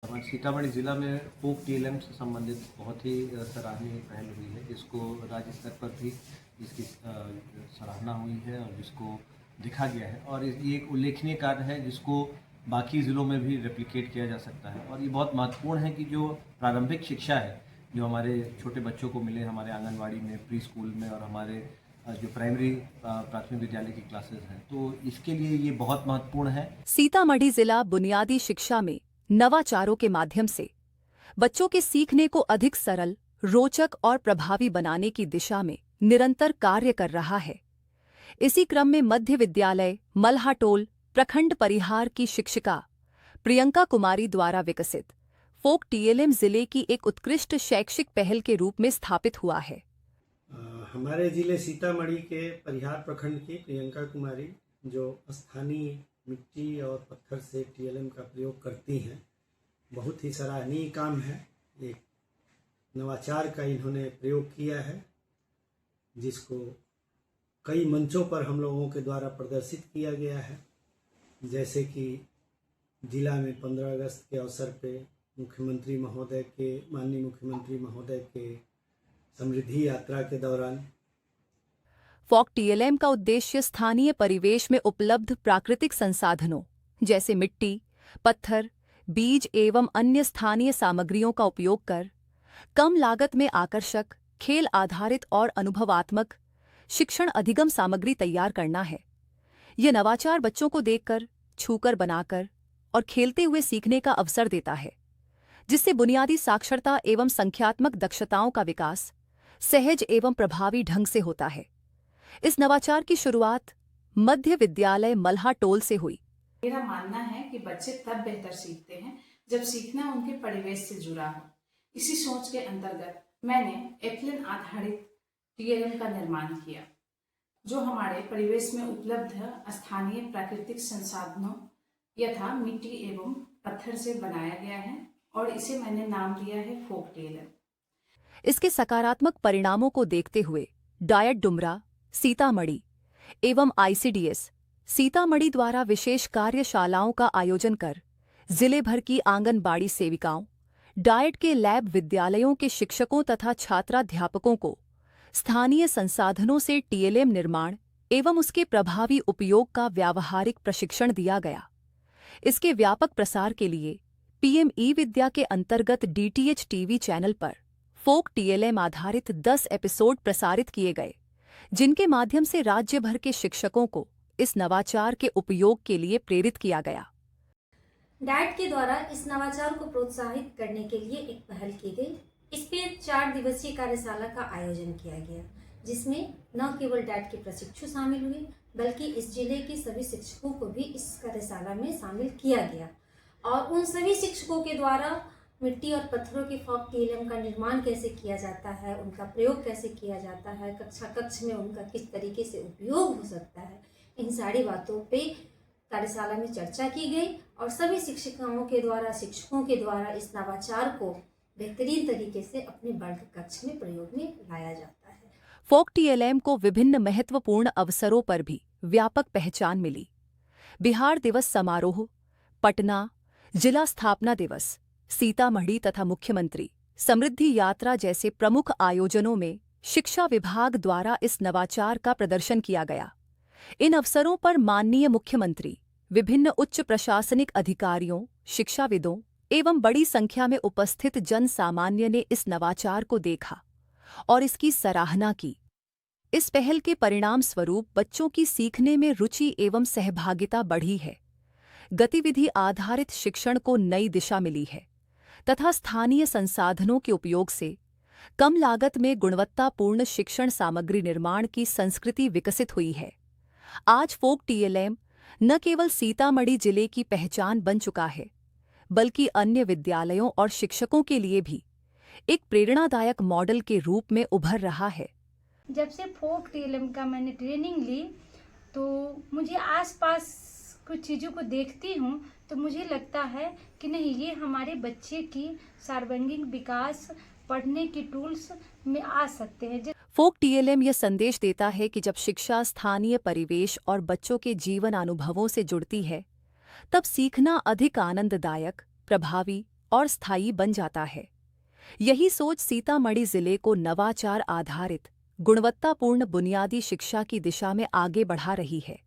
हमारे सीतामढ़ी ज़िला में फोक टीएलएम से संबंधित बहुत ही सराहनीय पहल हुई है, जिसको राज्य स्तर पर भी इसकी सराहना हुई है और जिसको देखा गया है, और ये एक उल्लेखनीय कार्य है जिसको बाकी ज़िलों में भी रेप्लिकेट किया जा सकता है। और ये बहुत महत्वपूर्ण है कि जो प्रारंभिक शिक्षा है, जो हमारे छोटे बच्चों को मिले हमारे आंगनवाड़ी में, प्री स्कूल में, और हमारे जो प्राइमरी प्राथमिक विद्यालय की क्लासेस हैं, तो इसके लिए ये बहुत महत्वपूर्ण है। सीतामढ़ी जिला बुनियादी शिक्षा में नवाचारों के माध्यम से बच्चों के सीखने को अधिक सरल, रोचक और प्रभावी बनाने की दिशा में निरंतर कार्य कर रहा है। इसी क्रम में मध्य विद्यालय मल्हाटोल प्रखंड परिहार की शिक्षिका प्रियंका कुमारी द्वारा विकसित फोक टीएलएम जिले की एक उत्कृष्ट शैक्षिक पहल के रूप में स्थापित हुआ है। हमारे जिले सीतामढ़ी के परिहार प्रखंड की प्रियंका कुमारी, जो स्थानीय मिट्टी और पत्थर से टीएलएम का प्रयोग करती हैं, बहुत ही सराहनीय काम है। एक नवाचार का इन्होंने प्रयोग किया है, जिसको कई मंचों पर हम लोगों के द्वारा प्रदर्शित किया गया है। जैसे कि जिला में 15 अगस्त के अवसर पे माननीय मुख्यमंत्री महोदय के समृद्धि यात्रा के दौरान फोक टीएलएम का उद्देश्य स्थानीय परिवेश में उपलब्ध प्राकृतिक संसाधनों जैसे मिट्टी, पत्थर, बीज एवं अन्य स्थानीय सामग्रियों का उपयोग कर कम लागत में आकर्षक, खेल आधारित और अनुभवात्मक शिक्षण अधिगम सामग्री तैयार करना है। यह नवाचार बच्चों को देखकर, छूकर, बनाकर और खेलते हुए सीखने का अवसर देता है, जिससे बुनियादी साक्षरता एवं संख्यात्मक दक्षताओं का विकास सहज एवं प्रभावी ढंग से होता है। इस नवाचार की शुरुआत मध्य विद्यालय मल्हाटोल से हुई। मेरा मानना है कि बच्चे तब बेहतर सीखते हैं जब सीखना उनके परिवेश से जुड़ा हो। इसी सोच के अंतर्गत मैंने एथलीन आधारित टीएलएम का निर्माण किया, जो हमारे परिवेश में उपलब्ध स्थानीय प्राकृतिक संसाधनों यथा मिट्टी एवं पत्थर से बनाया गया है, और इसे मैंने नाम दिया है फोक टीएलएम। इसके सकारात्मक परिणामों को देखते हुए डायट डुमरा सीतामढ़ी एवं आईसीडीएस सीतामढ़ी द्वारा विशेष कार्यशालाओं का आयोजन कर जिले भर की आंगनबाड़ी सेविकाओं, डायट के लैब विद्यालयों के शिक्षकों तथा छात्राध्यापकों को स्थानीय संसाधनों से टीएलएम निर्माण एवं उसके प्रभावी उपयोग का व्यावहारिक प्रशिक्षण दिया गया। इसके व्यापक प्रसार के लिए पीएम ई विद्या के अंतर्गत डीटीएच टीवी चैनल पर फोक टीएलएम आधारित 10 एपिसोड प्रसारित किए गए, जिनके माध्यम से राज्य भर के शिक्षकों को इस नवाचार के उपयोग के लिए प्रेरित किया गया। डाइट के द्वारा इस नवाचार को प्रोत्साहित करने के लिए एक पहल की गई। इस पे 4 दिवसीय कार्यशाला का आयोजन किया गया, जिसमें न केवल डाइट के प्रशिक्षु शामिल हुए, बल्कि इस जिले के सभी शिक्षकों को भी इस कार्यशाला में शामिल किया गया। और उन सभी शिक्षकों के द्वारा मिट्टी और पत्थरों के फोक टीएलएम का निर्माण कैसे किया जाता है, उनका प्रयोग कैसे किया जाता है, कक्ष में उनका किस तरीके से उपयोग हो सकता है, इन सारी बातों पे कार्यशाला में चर्चा की गई। और सभी शिक्षकों के द्वारा इस नवाचार को बेहतरीन तरीके से अपने वर्ग कक्ष में प्रयोग में लाया जाता है। फोक टीएलएम को विभिन्न महत्वपूर्ण अवसरों पर भी व्यापक पहचान मिली। बिहार दिवस समारोह, पटना, जिला स्थापना दिवस, सीतामढ़ी तथा मुख्यमंत्री समृद्धि यात्रा जैसे प्रमुख आयोजनों में शिक्षा विभाग द्वारा इस नवाचार का प्रदर्शन किया गया। इन अवसरों पर माननीय मुख्यमंत्री, विभिन्न उच्च प्रशासनिक अधिकारियों, शिक्षाविदों एवं बड़ी संख्या में उपस्थित जन सामान्य ने इस नवाचार को देखा और इसकी सराहना की। इस पहल के परिणाम स्वरूप बच्चों की सीखने में रुचि एवं सहभागिता बढ़ी है, गतिविधि आधारित शिक्षण को नई दिशा मिली है तथा स्थानीय संसाधनों के उपयोग से कम लागत में गुणवत्तापूर्ण शिक्षण सामग्री निर्माण की संस्कृति विकसित हुई है। आज फोक टीएलएम न केवल सीतामढ़ी जिले की पहचान बन चुका है, बल्कि अन्य विद्यालयों और शिक्षकों के लिए भी एक प्रेरणादायक मॉडल के रूप में उभर रहा है। जब से फोक टीएलएम का मैंने ट्रेनिंग ली, तो मुझे आसपास कुछ चीज़ों को देखती हूँ तो मुझे लगता है कि नहीं, ये हमारे बच्चे की सर्वांगीण विकास, पढ़ने की टूल्स में आ सकते हैं। फोक टीएलएम यह संदेश देता है कि जब शिक्षा स्थानीय परिवेश और बच्चों के जीवन अनुभवों से जुड़ती है, तब सीखना अधिक आनंददायक, प्रभावी और स्थायी बन जाता है। यही सोच सीतामढ़ी जिले को नवाचार आधारित गुणवत्तापूर्ण बुनियादी शिक्षा की दिशा में आगे बढ़ा रही है।